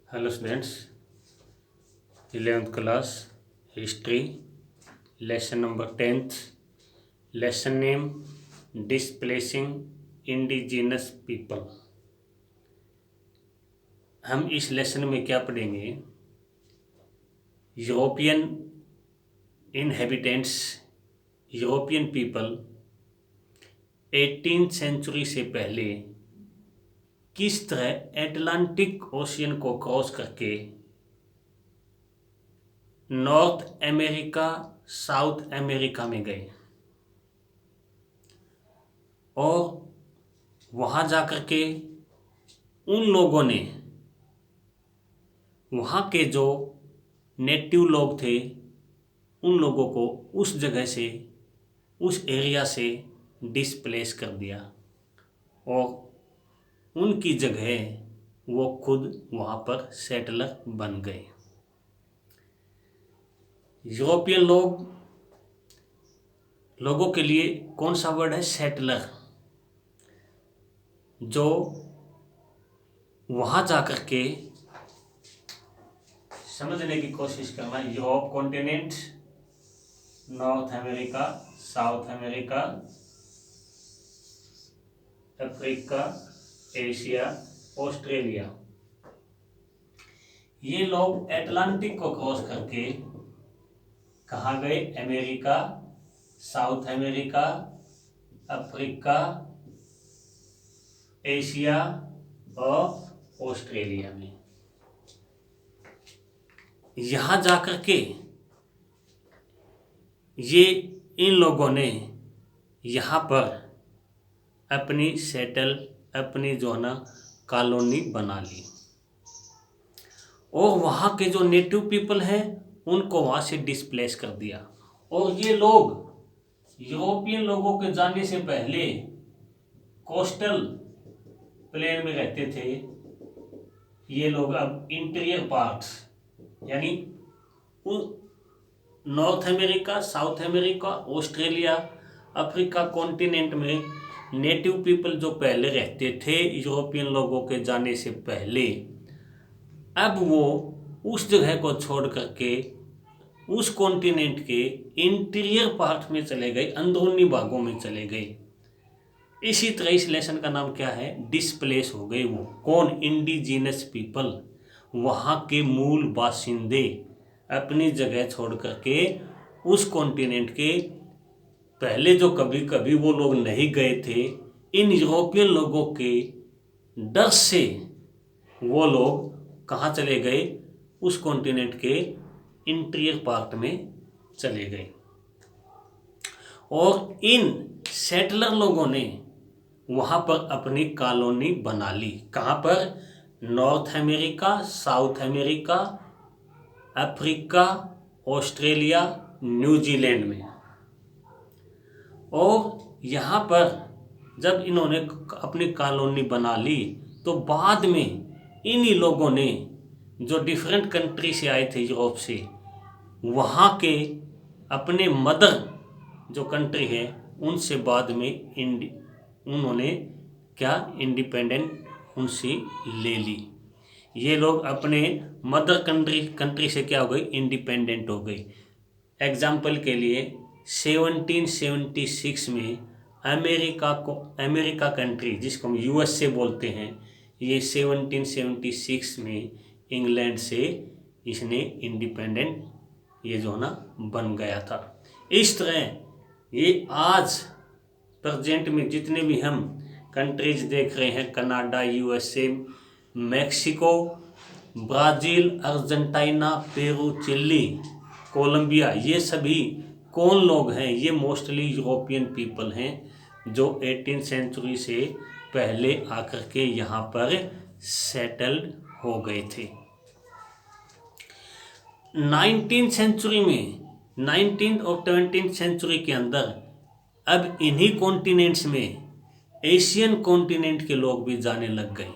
Hello students, 11th class history, lesson number 10th, lesson name displacing indigenous people. हम इस lesson में क्या पढ़ेंगे? European inhabitants, European people 18th century से पहले किस तरह एटलांटिक ओशियन को क्रॉस करके नॉर्थ अमेरिका, साउथ अमेरिका में गए और वहाँ जाकर के उन लोगों ने, वहाँ के जो नेटिव लोग थे, उन लोगों को उस जगह से, उस एरिया से डिस्प्लेस कर दिया और उनकी जगह वो खुद वहाँ पर सेटलर बन गए। यूरोपियन लोगों के लिए कौन सा वर्ड है? सेटलर। जो वहाँ जाकर के समझने की कोशिश करना, Europe continent, north America, south America, Africa, Asia, Australia, ये लोग एटलांटिक को क्रॉस करके कहाँ गए? America, south America, Africa, Asia और ऑस्ट्रेलिया में। यहाँ जाकर के ये इन लोगों ने यहाँ पर अपनी जो है ना कॉलोनी बना ली और वहाँ के जो नेटिव पीपल हैं उनको वहाँ से डिस्प्लेस कर दिया। और ये लोग यूरोपियन लोगों के जाने से पहले कोस्टल प्लेन में रहते थे। ये लोग अब इंटीरियर पार्ट्स यानी north America, south America, Australia, Africa continent में नेटिव पीपल जो पहले रहते थे यूरोपियन लोगों के जाने से पहले, अब वो उस जगह को छोड़ करके उस कॉन्टिनेंट के इंटीरियर पार्ट में चले गए, अंदरूनी भागों में चले गए। इसी तरह इस लेसन का नाम क्या है? डिस्प्लेस हो गए। वो कौन? इंडिजिनस पीपल, वहाँ के मूल बाशिंदे अपनी जगह छोड़ करके उस कॉन्टिनेंट के पहले जो कभी कभी वो लोग नहीं गए थे, इन यूरोपियन लोगों के डर से वो लोग कहाँ चले गए? उस कॉन्टिनेंट के इंटीरियर पार्ट में चले गए और इन सेटलर लोगों ने वहाँ पर अपनी कॉलोनी बना ली। कहाँ पर? North America, south America, Africa, Australia, New Zealand में। और यहाँ पर जब इन्होंने अपनी कॉलोनी बना ली तो बाद में इन्हीं लोगों ने, जो डिफरेंट कंट्री से आए थे यूरोप से, वहाँ के अपने मदर जो कंट्री है उनसे बाद में उन्होंने क्या इंडिपेंडेंट उनसे ले ली। ये लोग अपने मदर कंट्री से क्या हो गई? इंडिपेंडेंट हो गई। एग्जाम्पल के लिए 1776 में अमेरिका कंट्री, जिसको हम USA बोलते हैं, ये 1776 में इंग्लैंड से इसने इंडिपेंडेंट ये जो ना बन गया था। इस तरह ये आज प्रेजेंट में जितने भी हम कंट्रीज देख रहे हैं, Canada, USA, Mexico, Brazil, Argentina, Peru, Chile, Colombia, ये सभी कौन लोग हैं? ये मोस्टली यूरोपियन पीपल हैं जो 18th सेंचुरी से पहले आकर के यहाँ पर सेटल्ड हो गए थे। 19th सेंचुरी में, 19th और 20th सेंचुरी के अंदर अब इन्हीं कॉन्टिनेंट्स में एशियन कॉन्टिनेंट के लोग भी जाने लग गए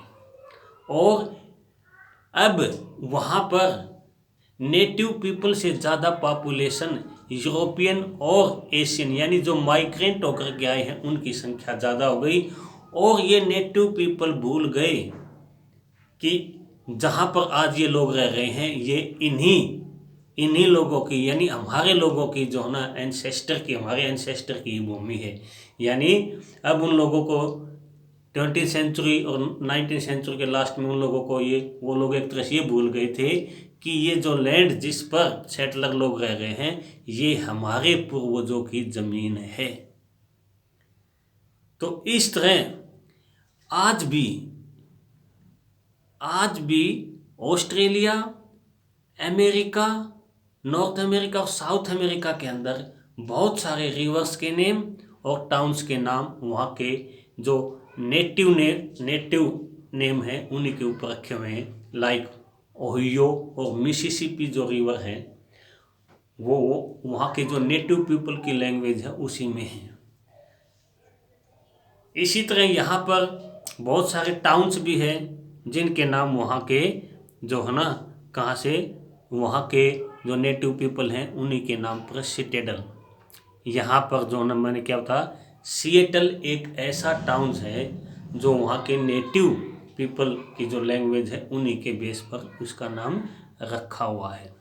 और अब वहाँ पर नेटिव पीपल से ज़्यादा पॉपुलेशन यूरोपियन और एशियन यानी जो माइग्रेंट होकर के आए हैं उनकी संख्या ज़्यादा हो गई और ये नेटिव पीपल भूल गए कि जहाँ पर आज ये लोग रह रहे हैं, ये इन्हीं लोगों की, यानी हमारे लोगों की जो है ना हमारे एंसेस्टर की भूमि है। यानी अब उन लोगों को 20वीं सेंचुरी और 19वीं सेंचुरी के लास्ट में उन लोगों को वो लोग एक तरह से ये भूल गए थे कि ये जो लैंड जिस पर सेटलर लोग रह रहे हैं, ये हमारे पूर्वजों की जमीन है। तो इस तरह आज भी ऑस्ट्रेलिया, अमेरिका, नॉर्थ अमेरिका और साउथ अमेरिका के अंदर बहुत सारे रिवर्स के नेम और टाउन्स के नाम वहाँ के जो नेटिव नेम है उन्हीं के ऊपर रखे हुए हैं। लाइक ओहियो और मिसिसिपी जो रिवर है वो वहाँ के जो नेटिव पीपल की लैंग्वेज है उसी में है। इसी तरह यहाँ पर बहुत सारे टाउन्स भी हैं जिनके नाम वहाँ के जो है ना कहाँ से, वहाँ के जो नेटिव पीपल हैं उन्हीं के नाम पर सिटेडल। यहाँ पर जो ना मैंने क्या था, सिएटल एक ऐसा टाउन है जो वहाँ के नेटिव पीपल की जो लैंग्वेज है उन्हीं के बेस पर उसका नाम रखा हुआ है।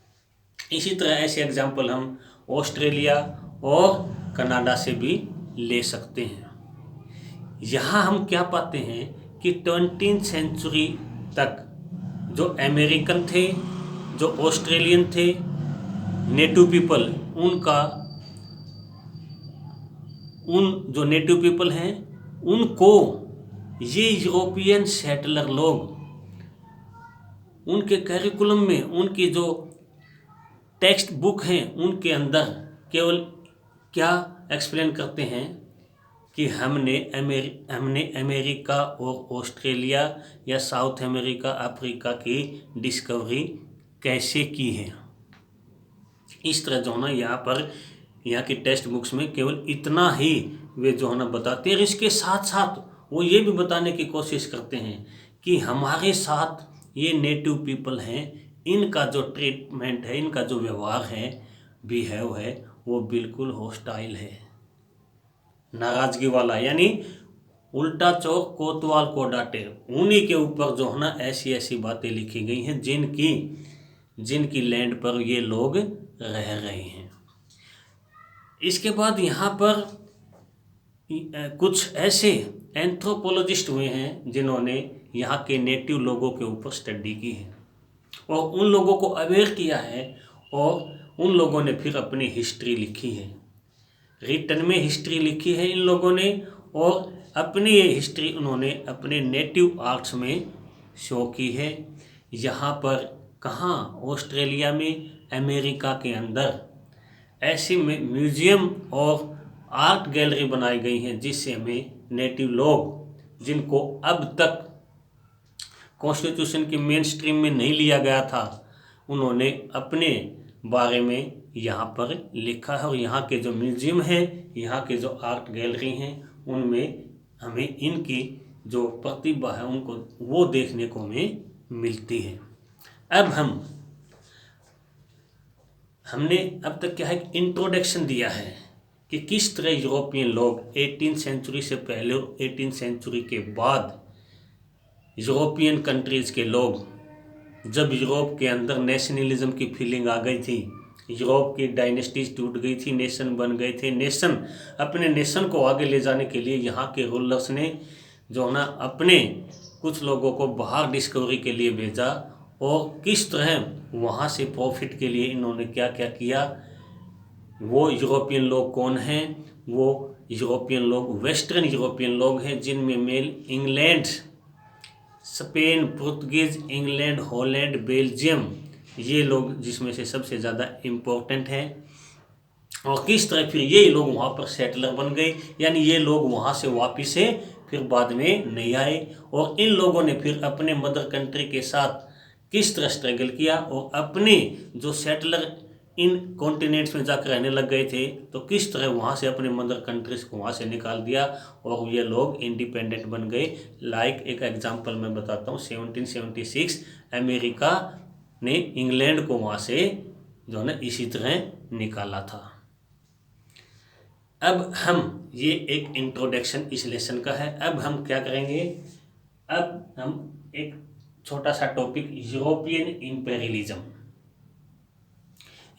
इसी तरह ऐसे एग्जाम्पल हम ऑस्ट्रेलिया और कनाडा से भी ले सकते हैं। यहाँ हम क्या पाते हैं कि 20वीं सेंचुरी तक जो अमेरिकन थे, जो ऑस्ट्रेलियन थे नेटिव पीपल, उन जो नेटिव पीपल हैं उनको ये यूरोपियन सेटलर लोग उनके करिकुलम में, उनकी जो टेक्स्ट बुक हैं उनके अंदर केवल क्या एक्सप्लेन करते हैं कि हमने अमेरिका और ऑस्ट्रेलिया या साउथ अमेरिका, अफ्रीका की डिस्कवरी कैसे की है। इस तरह जो है ना यहाँ की टेक्स्ट बुक्स में केवल इतना ही वे जो है ना बताते हैं। इसके साथ साथ वो ये भी बताने की कोशिश करते हैं कि हमारे साथ ये नेटिव पीपल हैं, इनका जो ट्रीटमेंट है, इनका जो व्यवहार है, बिहेव है, वो बिल्कुल हॉस्टाइल है, नाराजगी वाला। यानी उल्टा चौक कोतवाल को डांटे, उन्हीं के ऊपर जो है ना ऐसी ऐसी बातें लिखी गई हैं जिनकी लैंड पर ये लोग रह रहे हैं। इसके बाद यहाँ पर कुछ ऐसे एंथ्रोपोलॉजिस्ट हुए हैं जिन्होंने यहाँ के नेटिव लोगों के ऊपर स्टडी की है और उन लोगों को अवेयर किया है और उन लोगों ने फिर अपनी हिस्ट्री लिखी है, रिटर्न में हिस्ट्री लिखी है इन लोगों ने, और अपनी ये हिस्ट्री उन्होंने अपने नेटिव आर्ट्स में शो की है। यहाँ पर कहाँ, ऑस्ट्रेलिया में, अमेरिका के अंदर ऐसी म्यूजियम और आर्ट गैलरी बनाई गई हैं जिससे हमें नेटिव लोग जिनको अब तक कॉन्स्टिट्यूशन की मेन स्ट्रीम में नहीं लिया गया था, उन्होंने अपने बारे में यहाँ पर लिखा है। और यहाँ के जो म्यूजियम है, यहाँ के जो आर्ट गैलरी हैं, उनमें हमें इनकी जो प्रतिभा है उनको वो देखने को हमें मिलती है। अब हमने अब तक क्या है, इंट्रोडक्शन दिया है कि किस तरह यूरोपियन लोग 18वीं सेंचुरी से पहले और 18वीं सेंचुरी के बाद यूरोपियन कंट्रीज़ के लोग, जब यूरोप के अंदर नेशनलिज्म की फीलिंग आ गई थी, यूरोप की डायनेस्टीज टूट गई थी, नेशन बन गए थे, अपने नेशन को आगे ले जाने के लिए यहाँ के रूलर्स ने जो है ना अपने कुछ लोगों को बाहर डिस्कवरी के लिए भेजा और किस तरह वहाँ से प्रॉफिट के लिए इन्होंने क्या क्या किया। वो यूरोपियन लोग कौन हैं? वो यूरोपियन लोग वेस्टर्न यूरोपियन लोग हैं जिनमें मेल England, Spain, Portuguese, England, Holland, Belgium, ये लोग जिसमें से सबसे ज़्यादा इम्पोर्टेंट हैं। और किस तरह फिर ये लोग वहाँ पर सेटलर बन गए, यानी ये लोग वहाँ से वापिस से फिर बाद में नहीं आए और इन लोगों ने फिर अपने मदर कंट्री के साथ किस तरह स्ट्रगल किया और अपने जो सेटलर इन कॉन्टिनेंट्स में जाकर रहने लग गए थे तो किस तरह वहाँ से अपने मदर कंट्रीज को वहाँ से निकाल दिया और ये लोग इंडिपेंडेंट बन गए। लाइक एक एग्जांपल मैं बताता हूँ, 1776 अमेरिका ने इंग्लैंड को वहाँ से जो है ना इसी तरह निकाला था। अब हम ये एक इंट्रोडक्शन इस लेसन का है। अब हम क्या करेंगे, अब हम एक छोटा सा topic, European imperialism.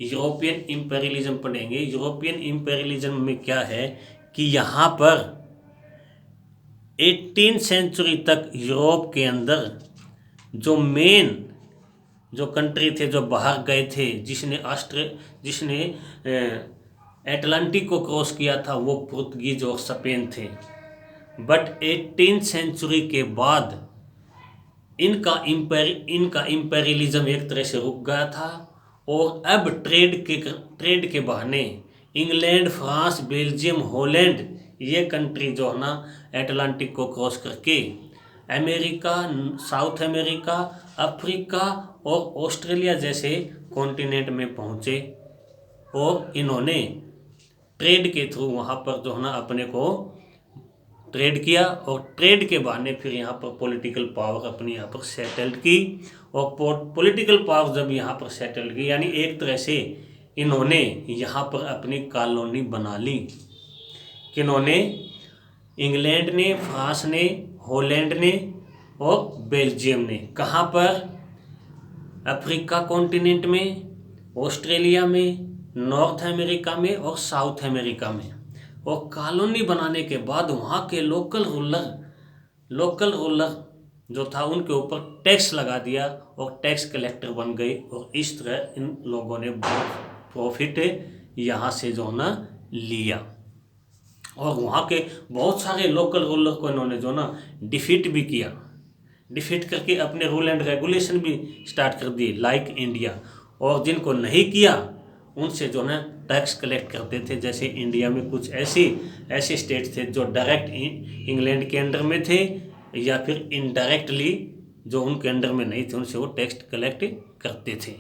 European imperialism पढ़ेंगे। यूरोपियन इंपेरियलिज्म में क्या है कि यहाँ पर 18वीं सेंचुरी तक यूरोप के अंदर जो मेन जो कंट्री थे जो बाहर गए थे, जिसने एटलांटिक को क्रॉस किया था, वो पुर्तगीज और स्पेन थे। बट 18वीं सेंचुरी के बाद इनका इंपेरियलिज्म एक तरह से रुक गया था और अब ट्रेड के बहाने इंग्लैंड, फ्रांस, बेल्जियम, हॉलैंड ये कंट्री जो है ना एटलांटिक को क्रॉस करके अमेरिका, साउथ अमेरिका, अफ्रीका और ऑस्ट्रेलिया जैसे कॉन्टिनेंट में पहुँचे और इन्होंने ट्रेड के थ्रू वहाँ पर जो है ना अपने को ट्रेड किया और ट्रेड के बहाने फिर यहाँ पर पॉलिटिकल पावर अपनी यहाँ पर सेटल्ड की। और पॉलिटिकल पावर जब यहाँ पर सेटल्ड की, यानी एक तरह से इन्होंने यहाँ पर अपनी कॉलोनी बना ली। किन्होंने? इंग्लैंड ने, फ्रांस ने, हॉलैंड ने और बेल्जियम ने। कहाँ पर? अफ्रीका कॉन्टिनेंट में, ऑस्ट्रेलिया में, नॉर्थ अमेरिका में और साउथ अमेरिका में। और कॉलोनी बनाने के बाद वहाँ के लोकल रूलर जो था उनके ऊपर टैक्स लगा दिया और टैक्स कलेक्टर बन गए। और इस तरह इन लोगों ने बहुत प्रॉफिट यहाँ से जो ना लिया। और वहाँ के बहुत सारे लोकल रूलर को इन्होंने जो ना डिफीट भी किया। डिफीट करके अपने रूल एंड रेगुलेशन भी स्टार्ट कर दिए लाइक इंडिया। और जिनको नहीं किया उनसे जो ना टैक्स कलेक्ट करते थे। जैसे इंडिया में कुछ ऐसे स्टेट थे जो डायरेक्ट इंग्लैंड के अंडर में थे या फिर इनडायरेक्टली जो उनके अंडर में नहीं थे उनसे वो टैक्स कलेक्ट करते थे।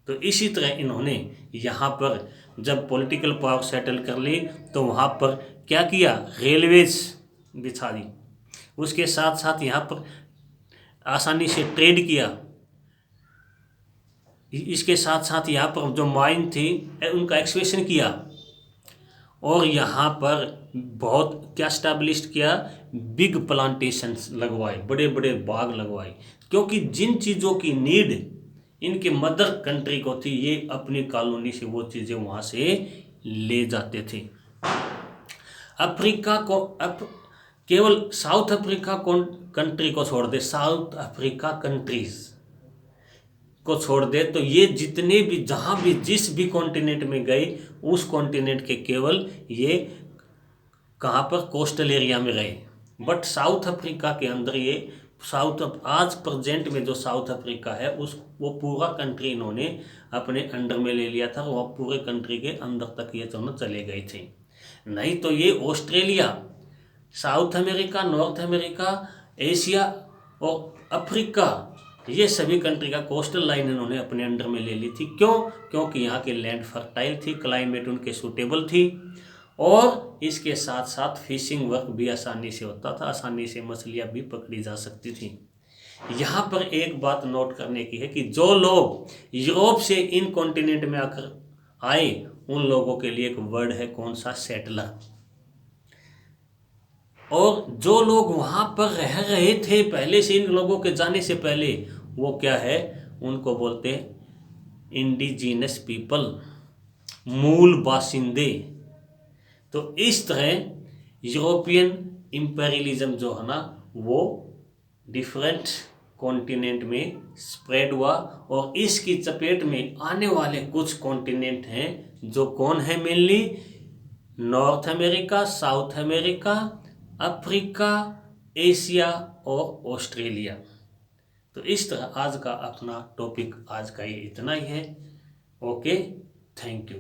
तो इसी तरह इन्होंने यहाँ पर जब पॉलिटिकल पावर सेटल कर ली तो वहाँ पर क्या किया? रेलवेज बिछा दी। उसके साथ साथ यहाँ पर आसानी से ट्रेड किया। इसके साथ साथ यहाँ पर जो माइन थी उनका एक्सपेंशन किया। और यहाँ पर बहुत क्या स्टैब्लिश किया? बिग प्लांटेशंस लगवाए, बड़े बड़े बाग लगवाए। क्योंकि जिन चीज़ों की नीड इनके मदर कंट्री को थी, ये अपनी कॉलोनी से वो चीज़ें वहाँ से ले जाते थे। अफ्रीका को केवल साउथ अफ्रीका कंट्री को छोड़ दे, साउथ अफ्रीका कंट्रीज को छोड़ दे तो ये जितने भी जहाँ भी जिस भी कॉन्टिनेंट में गए उस कॉन्टिनेंट के केवल ये कहाँ पर कोस्टल एरिया में रहे। बट साउथ अफ्रीका के अंदर ये आज प्रेजेंट में जो साउथ अफ्रीका है वो पूरा कंट्री इन्होंने अपने अंडर में ले लिया था। वह पूरे कंट्री के अंदर तक ये दोनों चले गए थे। नहीं तो ये Australia, south America, north America, Asia और अफ्रीका ये सभी कंट्री का कोस्टल लाइन इन्होंने अपने अंडर में ले ली थी। क्यों? क्योंकि यहाँ की लैंड फर्टाइल थी, क्लाइमेट उनके सूटेबल थी और इसके साथ साथ फिशिंग वर्क भी आसानी से होता था, आसानी से मछलियाँ भी पकड़ी जा सकती थी। यहाँ पर एक बात नोट करने की है कि जो लोग यूरोप से इन कॉन्टिनेंट में आकर आए उन लोगों के लिए एक वर्ड है, कौन सा? सेटलर। और जो लोग वहाँ पर रह रहे थे पहले से, इन लोगों के जाने से पहले, वो क्या है? उनको बोलते हैं इंडिजिनस पीपल, मूल बासिंदे। तो इस तरह यूरोपियन इंपेरियलिज्म जो है ना वो डिफरेंट कॉन्टिनेंट में स्प्रेड हुआ। और इसकी चपेट में आने वाले कुछ कॉन्टिनेंट हैं जो कौन है? Mainly north America, south America, Africa, Asia और ऑस्ट्रेलिया। तो इस तरह आज का अपना टॉपिक आज का ये इतना ही है। Okay, thank you.